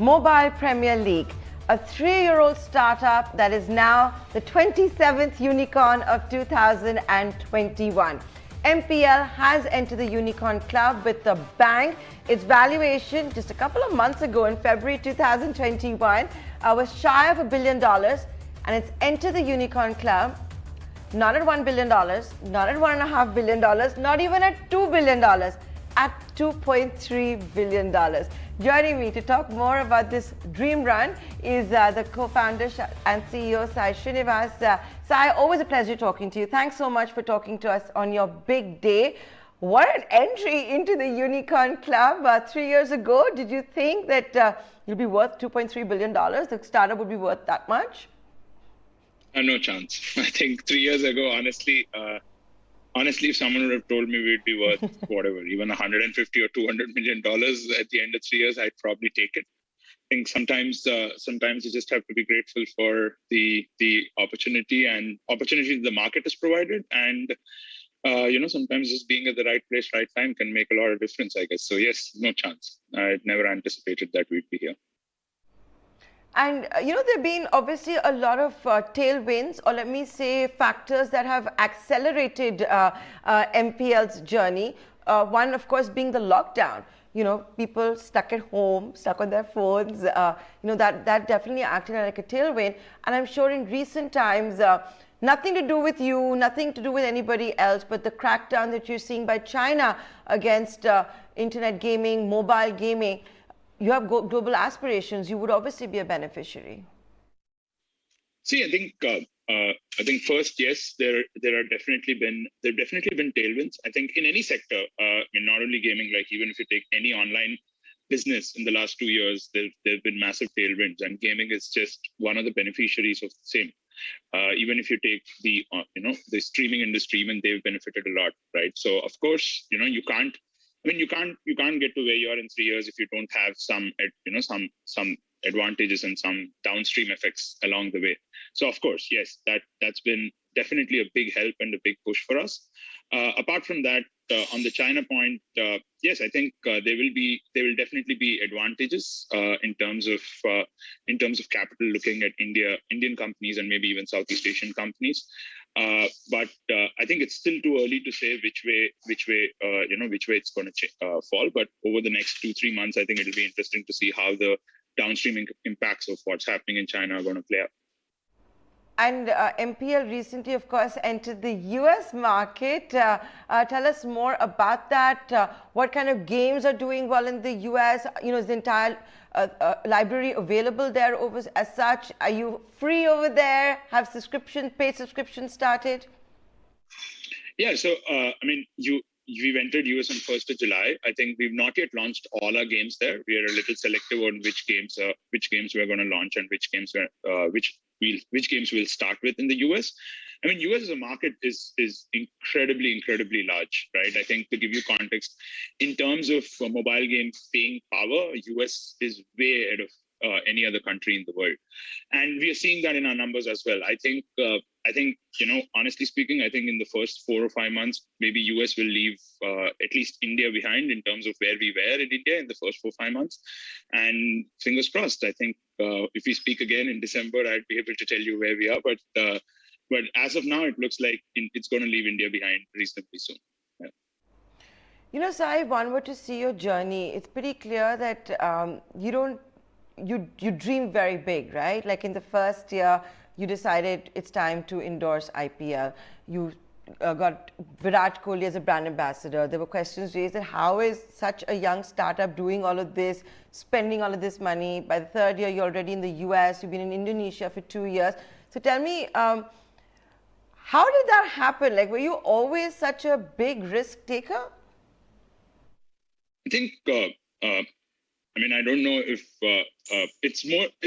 Mobile Premier League, a 3-year-old startup that is now the 27th unicorn of 2021. MPL has entered the unicorn club with a bang. Its valuation just a couple of months ago in February 2021 was shy of $1 billion, and it's entered the unicorn club not at $1 billion, not at $1.5 billion, not even at $2 billion, at $2.3 billion. Joining me to talk more about this dream run is the co-founder and CEO Sai Srinivas. Sai, always a pleasure talking to you. Thanks so much for talking to us on your big day. What an entry into the unicorn club. 3 years ago, did you think that you'll be worth $2.3 billion? The startup would be worth that much? No chance. I think 3 years ago, honestly, if someone would have told me we'd be worth whatever, even 150 or 200 million dollars at the end of 3 years, I'd probably take it. I think sometimes you just have to be grateful for the opportunity the market has provided, and sometimes just being at the right place, right time can make a lot of difference, I guess. So yes, no chance. I'd never anticipated that we'd be here. And there've been obviously a lot of tailwinds, or let me say factors that have accelerated MPL's journey. One, of course, being the lockdown. People stuck at home, stuck on their phones. That definitely acted like a tailwind. And I'm sure in recent times, nothing to do with you, nothing to do with anybody else, but the crackdown that you're seeing by China against internet gaming, mobile gaming. You have global aspirations. You would obviously be a beneficiary. See, I think first, yes, there have definitely been tailwinds. I think in any sector, not only gaming, like even if you take any online business in the last 2 years, there've been massive tailwinds, and gaming is just one of the beneficiaries of the same. Even if you take the streaming industry, even they've benefited a lot, right? So of course, you can't get to where you are in 3 years if you don't have some advantages and some downstream effects along the way. So of course, yes, that's been definitely a big help and a big push for us. Apart from that, on the China point, yes, I think there will definitely be advantages in terms of capital looking at Indian companies and maybe even Southeast Asian companies. But I think it's still too early to say which way it's going to fall. But over the next 2-3 months, I think it'll be interesting to see how the downstream impacts of what's happening in China are going to play out. And MPL recently, of course, entered the US market. Tell us more about that. What kind of games are doing well in the US? Is the entire library available there as such? Are you free over there? Have paid subscriptions started? Yeah, so we've entered US on 1st of July. I think we've not yet launched all our games there. We are a little selective on which games we're going to launch and which games we'll start with in the US. US as a market is incredibly large, right? I think to give you context, in terms of mobile game staying power, US is way ahead of any other country in the world, and we are seeing that in our numbers as well. I think honestly speaking, I think in the first 4 or 5 months, maybe US will leave at least India behind in terms of where we were in India in the first 4 or 5 months. And fingers crossed, I think if we speak again in December, I'd be able to tell you where we are. But as of now, it looks like it's going to leave India behind reasonably soon. Yeah. Sai, if one were to see your journey, it's pretty clear that you dream very big, right? Like in the first year, you decided it's time to endorse IPL. You got Virat Kohli as a brand ambassador. There were questions raised that how is such a young startup doing all of this, spending all of this money? By the third year, you're already in the US. You've been in Indonesia for 2 years. So tell me, how did that happen? Like, were you always such a big risk taker? I think, I don't know if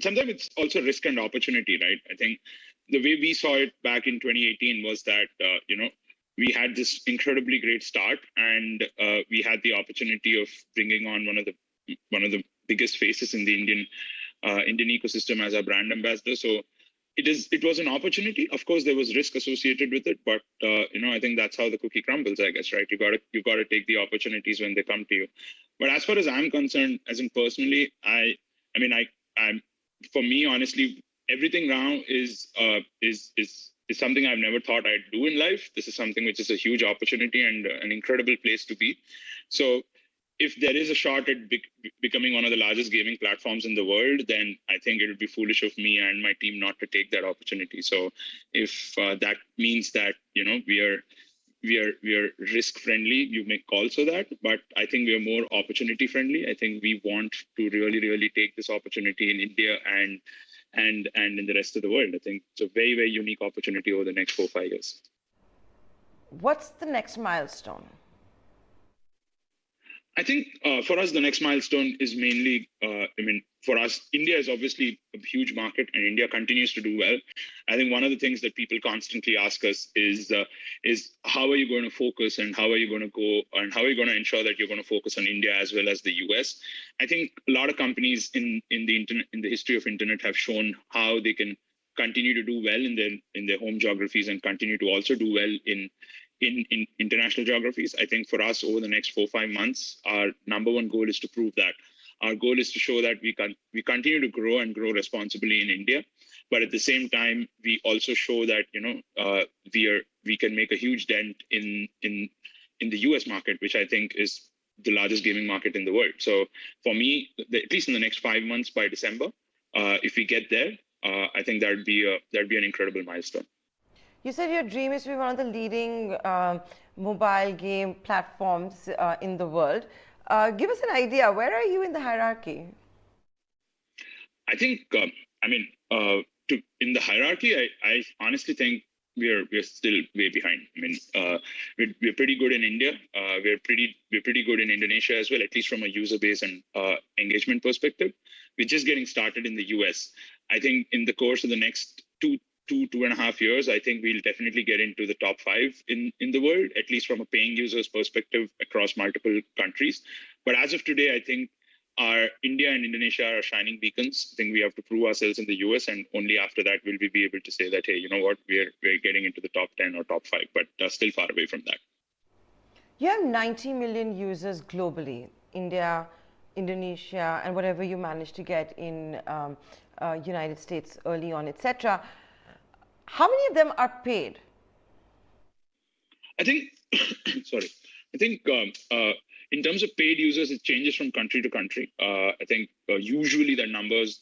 sometimes it's also risk and opportunity, right? I think the way we saw it back in 2018 was that, we had this incredibly great start, and we had the opportunity of bringing on one of the biggest faces in the Indian ecosystem as our brand ambassador. So it was an opportunity. Of course, there was risk associated with it, but I think that's how the cookie crumbles, I guess, right? You got to take the opportunities when they come to you. But as far as I'm concerned, as in personally, I I mean, I'm for me, honestly, everything now is something I've never thought I'd do in life. This is something which is a huge opportunity and an incredible place to be. So if there is a shot at becoming one of the largest gaming platforms in the world, then I think it would be foolish of me and my team not to take that opportunity. So if that means that, we are risk friendly, you may call so that, but I think we are more opportunity friendly. I think we want to really take this opportunity in India and in the rest of the world. I think it's a very unique opportunity over the next 4-5 years. What's the next milestone? I think for us, the next milestone is mainly, for us, India is obviously a huge market and India continues to do well. I think one of the things that people constantly ask us is how are you going to focus and how are you going to go and how are you going to ensure that you're going to focus on India as well as the US? I think a lot of companies in the history of internet have shown how they can continue to do well in their home geographies and continue to also do well in international geographies. I think for us over the next 4-5 months, our number one goal is to prove that. Our goal is to show that we continue to grow and grow responsibly in India, but at the same time, we also show that we can make a huge dent in the US market, which I think is the largest gaming market in the world. So for me, at least in the next 5 months by December, if we get there, I think that'd be an incredible milestone. You said your dream is to be one of the leading mobile game platforms in the world. Give us an idea, where are you in the hierarchy? I think, in the hierarchy, I honestly think we're still way behind. I mean, we're pretty good in India. We're pretty good in Indonesia as well, at least from a user base and engagement perspective. We're just getting started in the US. I think in the course of the next 2.5 years, I think we'll definitely get into the top 5 in the world, at least from a paying users perspective across multiple countries. But as of today, I think our India and Indonesia are shining beacons. I think we have to prove ourselves in the US, and only after that will we be able to say that, hey, you know what, we're getting into the top 10 or top 5, but still far away from that. You have 90 million users globally, India, Indonesia, and whatever you managed to get in United States early on, etc. How many of them are paid? I think, in terms of paid users, it changes from country to country. I think usually the numbers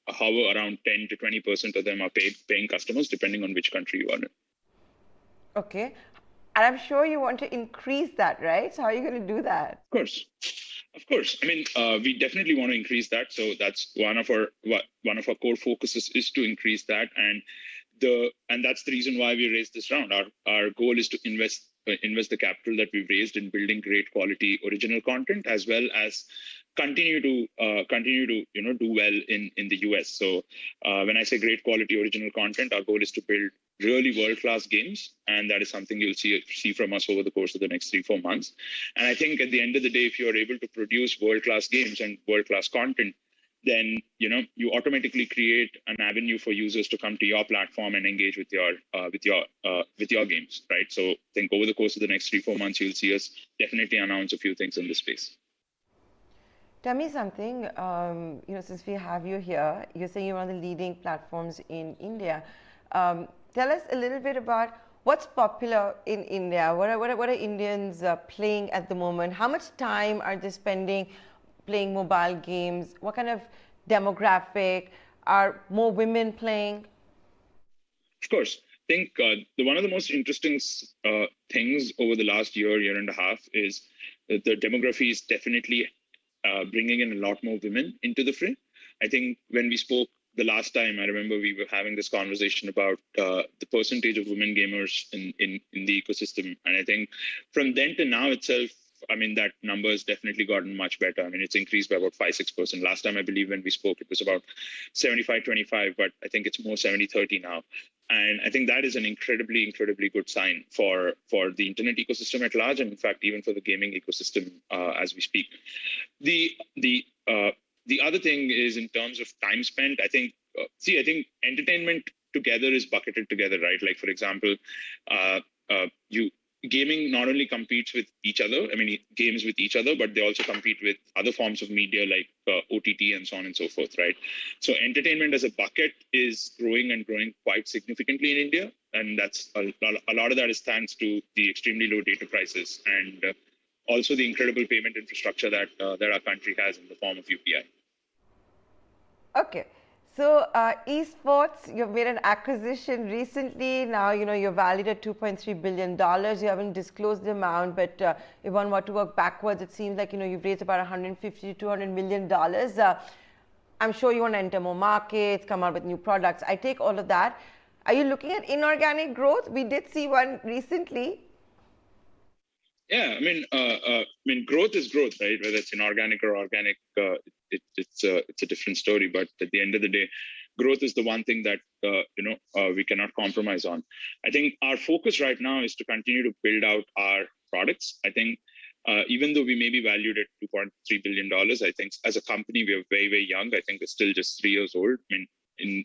hover around 10 to 20% of them are paying customers, depending on which country you are in. Okay. And I'm sure you want to increase that, right? So how are you going to do that? Of course. I mean, we definitely want to increase that. So that's one of our core focuses is to increase that, and that's the reason why we raised this round. Our goal is to invest the capital that we've raised in building great quality original content, as well as continue to do well in the US. So when I say great quality original content, our goal is to build really world-class games, and that is something you'll see from us over the course of the next 3-4 months. And I think at the end of the day, if you're able to produce world-class games and world-class content, then you automatically create an avenue for users to come to your platform and engage with your games, right? So I think over the course of the next 3-4 months, you'll see us definitely announce a few things in this space. Tell me something, since we have you here, you're saying you're one of the leading platforms in India. Tell us a little bit about what's popular in India. What are Indians playing at the moment? How much time are they spending playing mobile games? What kind of demographic? Are more women playing? Of course. I think one of the most interesting things over the last year and a half is that the demography is definitely bringing in a lot more women into the fray. I think when we spoke the last time, I remember we were having this conversation about the percentage of women gamers in the ecosystem. And I think from then to now itself, I mean, that number has definitely gotten much better. I mean, it's increased by about 5-6%. Last time, I believe when we spoke, it was about 75-25, but I think it's more 70-30 now. And I think that is an incredibly good sign for the internet ecosystem at large, and in fact, even for the gaming ecosystem as we speak. The other thing is in terms of time spent, I think entertainment together is bucketed together, right? Like, for example, gaming not only competes with each other, I mean, games with each other, but they also compete with other forms of media like OTT and so on and so forth, right? So entertainment as a bucket is growing and growing quite significantly in India. And that's a lot of that is thanks to the extremely low data prices and also the incredible payment infrastructure that our country has in the form of UPI. Okay. So esports, you've made an acquisition recently. Now, you're valued at $2.3 billion. You haven't disclosed the amount, but if one were to work backwards, it seems like, you've raised about $150 to $200 million. I'm sure you want to enter more markets, come out with new products. I take all of that. Are you looking at inorganic growth? We did see one recently. Yeah, I mean, growth is growth, right? Whether it's inorganic or organic, it's a different story. But at the end of the day, growth is the one thing that we cannot compromise on. I think our focus right now is to continue to build out our products. I think even though we may be valued at $2.3 billion, I think as a company we are very, very young. I think we're still just 3 years old. I mean,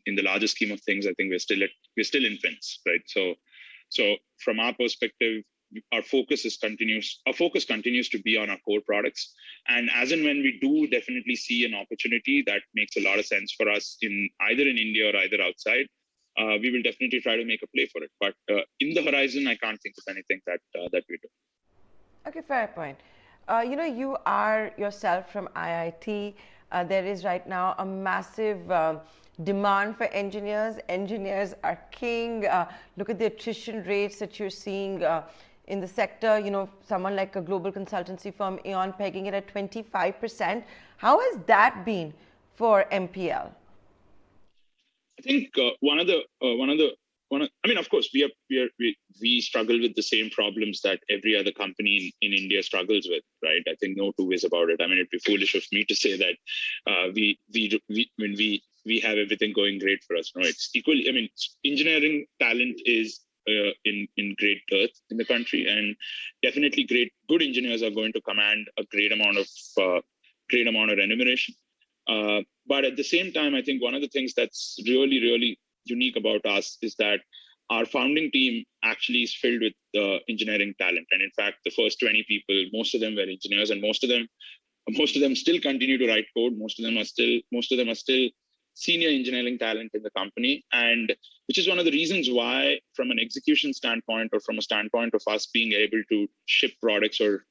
in the larger scheme of things, I think we're still infants, right? So from our perspective, our focus continues to be on our core products, and as and when we do definitely see an opportunity that makes a lot of sense for us in India or either outside, we will definitely try to make a play for it. But in the horizon, I can't think of anything that we do. Okay, fair point. You are yourself from IIT. There is right now a massive demand for engineers. Engineers are king. Look at the attrition rates that you're seeing in the sector. Someone like a global consultancy firm, Aon, pegging it at 25%. How has that been for MPL? I think I mean, of course, we struggle with the same problems that every other company in India struggles with, right? I think no two ways about it. I mean, it'd be foolish of me to say that we have everything going great for us. No, it's equally. I mean, engineering talent is in great dearth in the country, and definitely good engineers are going to command a great amount of remuneration. But at the same time, I think one of the things that's really, really unique about us is that our founding team actually is filled with engineering talent. And in fact, the first 20 people, most of them were engineers, and most of them still continue to write code. Most of them are still senior engineering talent in the company, and which is one of the reasons why, from an execution standpoint or from a standpoint of us being able to ship products or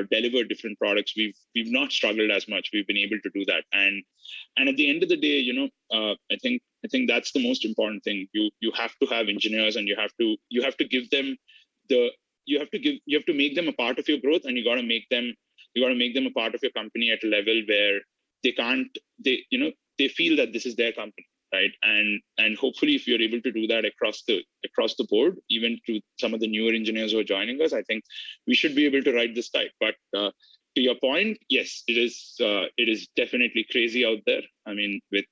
deliver different products, we've not struggled as much. We've been able to do that, and at the end of the day, I think that's the most important thing. You have to have engineers, and you have to give them you have to make them a part of your growth, and you got to make them a part of your company at a level where they feel that this is their company, right? And hopefully, if you're able to do that across the board, even to some of the newer engineers who are joining us, I think we should be able to ride this tide. But to your point, yes, it is definitely crazy out there. I mean, with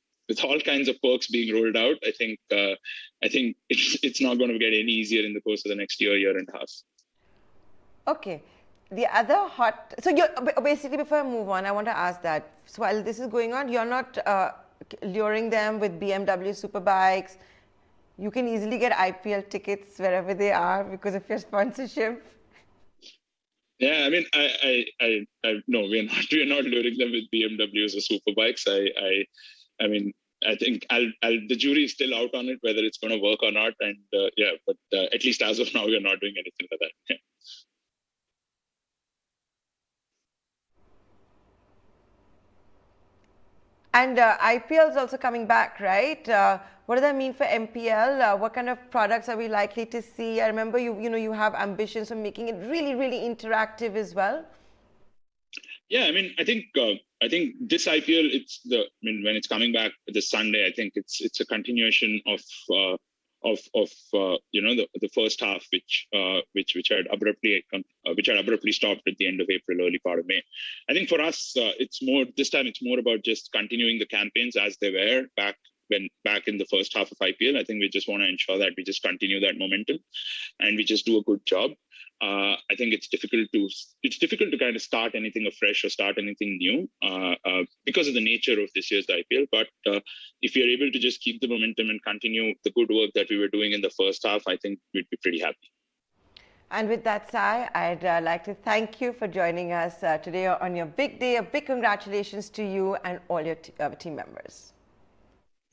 all kinds of perks being rolled out, I think it's not going to get any easier in the course of the next year and a half. Okay. The other so you're basically, before I move on, I want to ask that. So while this is going on, you're not luring them with BMW superbikes. You can easily get IPL tickets wherever they are because of your sponsorship. Yeah, I mean, I no, we're not luring them with BMWs or superbikes. I mean, I think the jury is still out on it, whether it's going to work or not. And but at least as of now, we're not doing anything like that. Yeah. And IPL is also coming back, right? What does that mean for MPL? What kind of products are we likely to see? I remember you have ambitions of making it really, really interactive as well. Yeah, I mean, I think this IPL, when it's coming back this Sunday, I think it's a continuation of the first half, which had abruptly stopped at the end of April, early part of May. I think for us, it's more about just continuing the campaigns as they were back in the first half of IPL. I think we just want to ensure that we just continue that momentum and we just do a good job. I think it's difficult to kind of start anything afresh or start anything new because of the nature of this year's IPL. But if you're able to just keep the momentum and continue the good work that we were doing in the first half, I think we'd be pretty happy. And with that, Sai, I'd like to thank you for joining us today on your big day. A big congratulations to you and all your team members.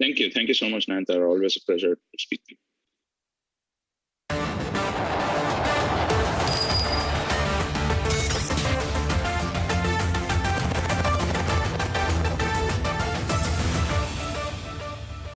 Thank you. Thank you so much, Nayantara. Always a pleasure to speak to you.